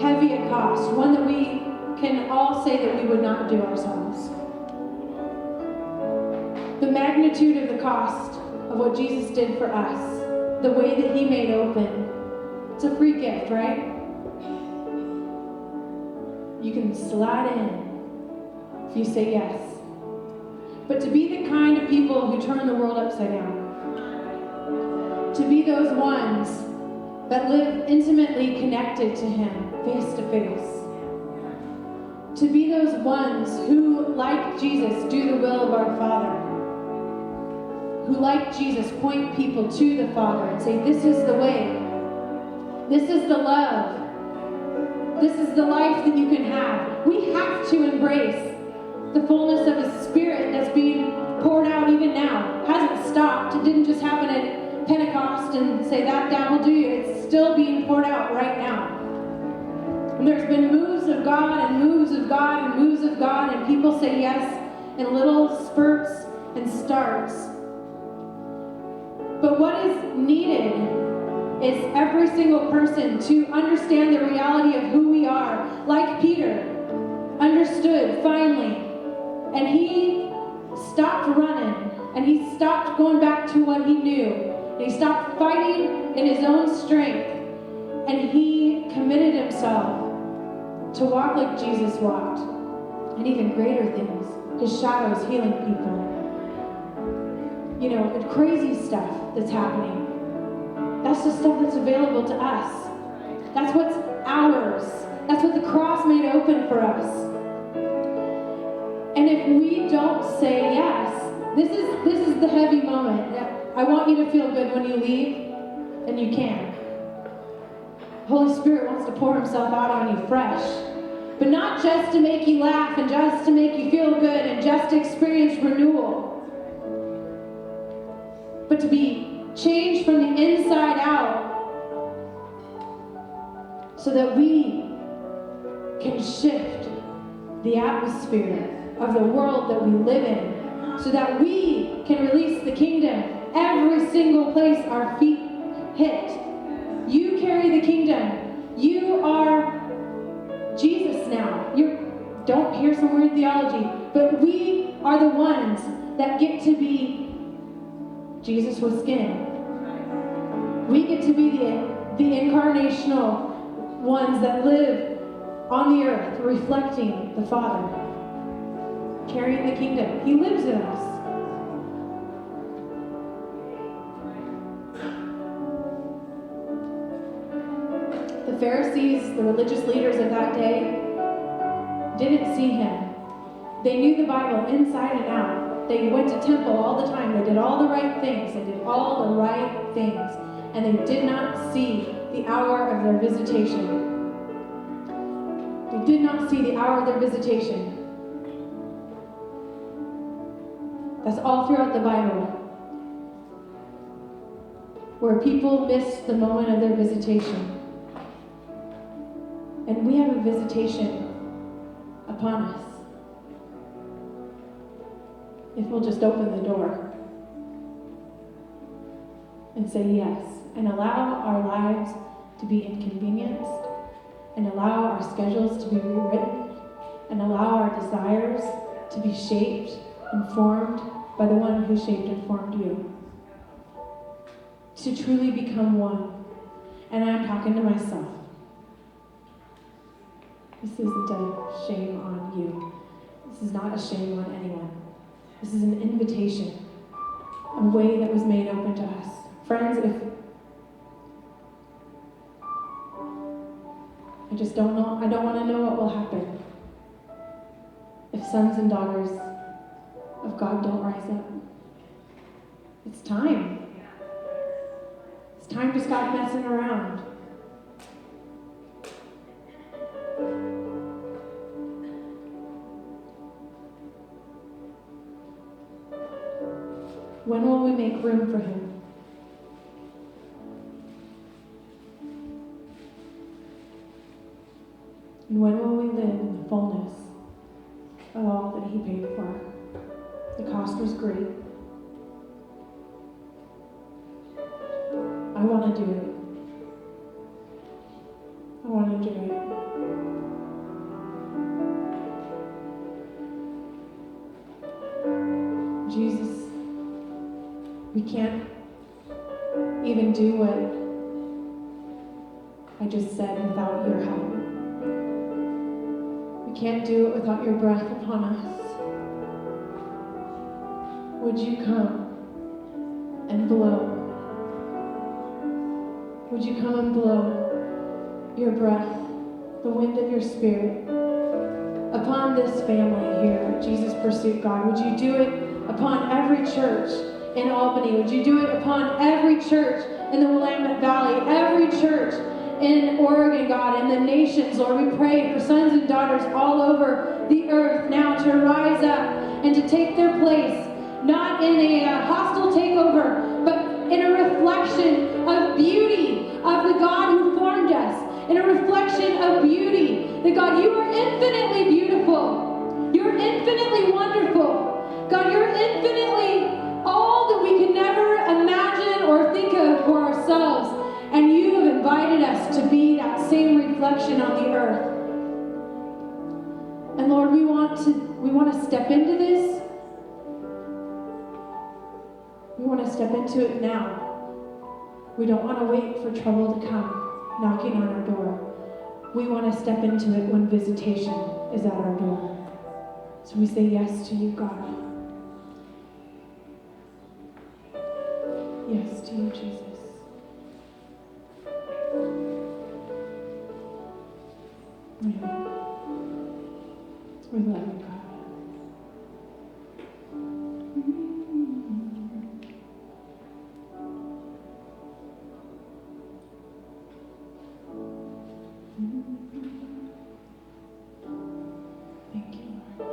heavy a cost, one that we can all say that we would not do ourselves. The magnitude of the cost of what Jesus did for us, the way that He made open, it's a free gift, right? You can slide in if you say yes. But to be the kind of people who turn the world upside down, to be those ones that live intimately connected to Him, face to face. To be those ones who, like Jesus, do the will of our Father. Who, like Jesus, point people to the Father and say, this is the way. This is the love. This is the life that you can have. We have to embrace the fullness of His Spirit that's being poured out even now. It hasn't stopped. It didn't just happen at Pentecost and say that will do you. It's still being poured out right now. And there's been moves of God and moves of God and moves of God, and people say yes in little spurts and starts. But what is needed is every single person to understand the reality of who we are. Like Peter understood finally, and he stopped running, and he stopped going back to what he knew. And he stopped fighting in his own strength, and he committed himself to walk like Jesus walked, and even greater things. His shadows healing people. You know, crazy stuff that's happening. That's the stuff that's available to us. That's what's ours. That's what the cross made open for us. And if we don't say yes, this is the heavy moment. I want you to feel good when you leave, and you can. Holy Spirit wants to pour himself out on you fresh. But not just to make you laugh and just to make you feel good and just to experience renewal. But to be changed from the inside out so that we can shift the atmosphere of the world that we live in, so that we can release the kingdom every single place our feet hit. You carry the kingdom. You are Jesus now. You don't hear some weird theology, but we are the ones that get to be Jesus with skin. We get to be the incarnational ones that live on the earth, reflecting the Father, carrying the kingdom. He lives in us. The Pharisees, the religious leaders of that day, didn't see him. They knew the Bible inside and out. They went to temple all the time. They did all the right things. They did all the right things. And they did not see the hour of their visitation. They did not see the hour of their visitation. That's all throughout the Bible, where people miss the moment of their visitation. And we have a visitation upon us. If we'll just open the door and say yes, and allow our lives to be inconvenienced, and allow our schedules to be rewritten, and allow our desires to be shaped and formed by the one who shaped and formed you. To truly become one. And I'm talking to myself. This isn't a shame on you. This is not a shame on anyone. This is an invitation, a way that was made open to us. Friends, if I just don't know, I don't want to know what will happen if sons and daughters of God don't rise up. It's time. It's time to stop messing around. When will we make room for him? And when will we live in the fullness of all that he paid for? The cost was great. I want to do it. I want to do it. Jesus, we can't even do what I just said without your help. We can't do it without your breath upon us. Would you come and blow? Would you come and blow your breath, the wind of your spirit, upon this family here at Jesus Pursuit, God? Would you do it upon every church in Albany? Would you do it upon every church in the Willamette Valley, every church in Oregon, God, in the nations? Lord, we pray for sons and daughters all over the earth now to rise up and to take their place, not in a hostile takeover, but in a reflection of beauty of the God who formed us, in a reflection of beauty, that God, you are infinitely beautiful. You're infinitely wonderful. God, you're infinitely all that we can never imagine or think of for ourselves. And you have invited us to be that same reflection on the earth. And Lord, we want to step into this. We want to step into it now. We don't want to wait for trouble to come knocking on our door. We want to step into it when visitation is at our door. So we say yes to you, God. Yes to you, Jesus. We love you, God. Thank you, Lord.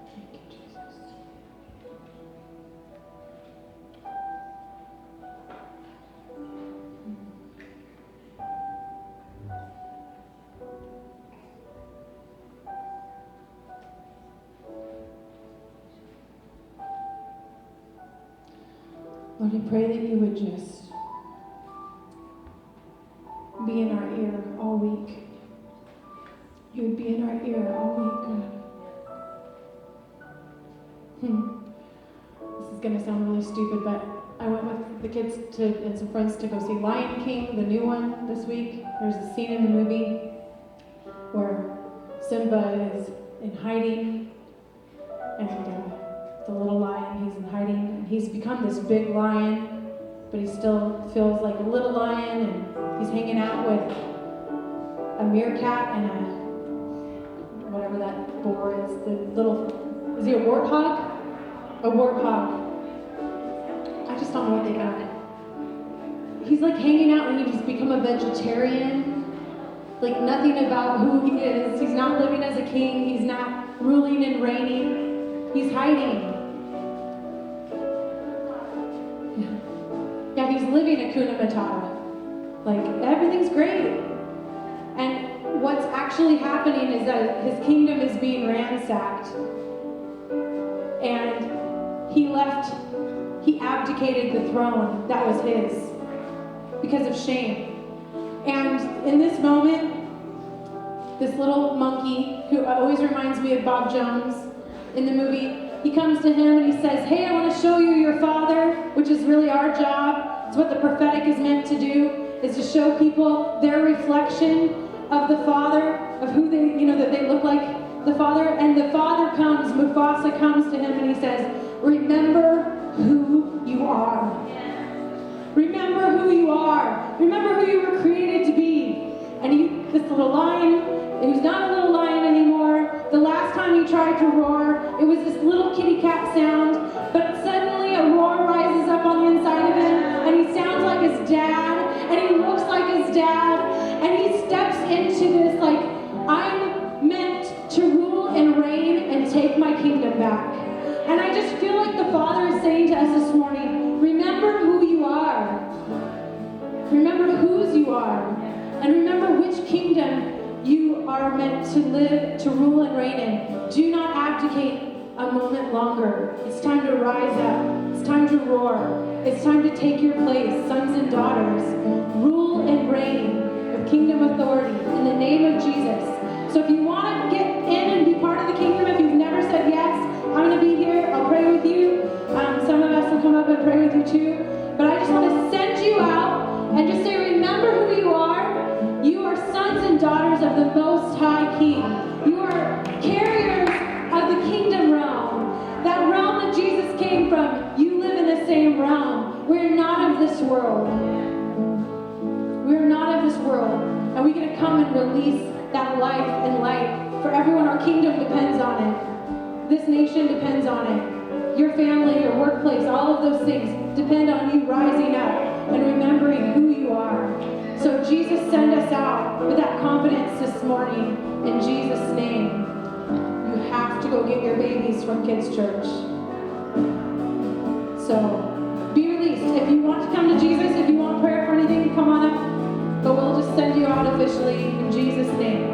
Thank you, Jesus. Lord, I pray that you would just be in our ear all week. You would be in our ear all week, God. This is going to sound really stupid, but I went with the kids and some friends to go see Lion King, the new one, this week. There's a scene in the movie where Simba is in hiding, and the little lion, he's in hiding, and he's become this big lion, but he still feels like a little lion, and he's hanging out with a meerkat and whatever that boar is, is he a warthog? A warthog. I just don't know what they got. He's like hanging out and he's become a vegetarian. Like nothing about who he is. He's not living as a king. He's not ruling and reigning. He's hiding. Yeah, he's living a Kuna Matata. Like everything's great. And what's actually happening is that his kingdom is being ransacked. And he abdicated the throne that was his because of shame. And in this moment, this little monkey, who always reminds me of Bob Jones in the movie, he comes to him and he says, "Hey, I want to show you your father," which is really our job. It's what the prophetic is meant to do, is to show people their reflection of the Father, of who they, that they look like the Father. And the Father comes, Mufasa comes to him and he says, "Remember who you are. Remember who you are. Remember who you were created to be." And this little lion, who's not a little lion anymore, the last time he tried to roar, it was this little kitty cat sound, but suddenly a roar rises up on the inside of him, and he sounds like his dad, and he looks like his dad, and he steps into this, like, I'm meant to rule and reign and take my kingdom back. And I just feel like the Father is saying to us this morning, remember who you are. Remember whose you are. And remember which kingdom you are meant to live, to rule and reign in. Do not abdicate a moment longer. It's time to rise up. It's time to roar. It's time to take your place, sons and daughters. Rule and reign with kingdom authority in the name of Jesus. So if you want to get in and be part of the kingdom, if you've never said yes, I'm going to be here. I'll pray with you. Some of us will come up and pray with you too. But I just want to send you out and just say, remember who you are. You are sons and daughters of the Most High King. You are carriers of the kingdom realm. That realm that Jesus came from, you live in the same realm. We're not of this world. We're not of this world. And we get to come and release that life and light for everyone. Our kingdom depends on it. This nation depends on it. Your family, your workplace, all of those things depend on you rising up and remembering who you are. So Jesus, send us out with that confidence this morning in Jesus' name. You have to go get your babies from Kids Church. So be released. If you want to come to Jesus, if you want prayer for anything, come on up. But we'll just send you out officially in Jesus' name.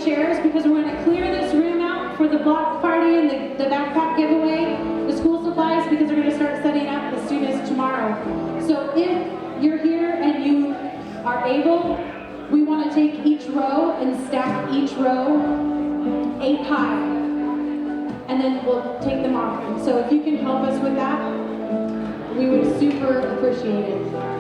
Chairs, because we're going to clear this room out for the block party and the backpack giveaway, the school supplies, because we're going to start setting up the students tomorrow. So if you're here and you are able, We want to take each row and stack each row 8 high. And then we'll take them off. So if you can help us with that, we would super appreciate it.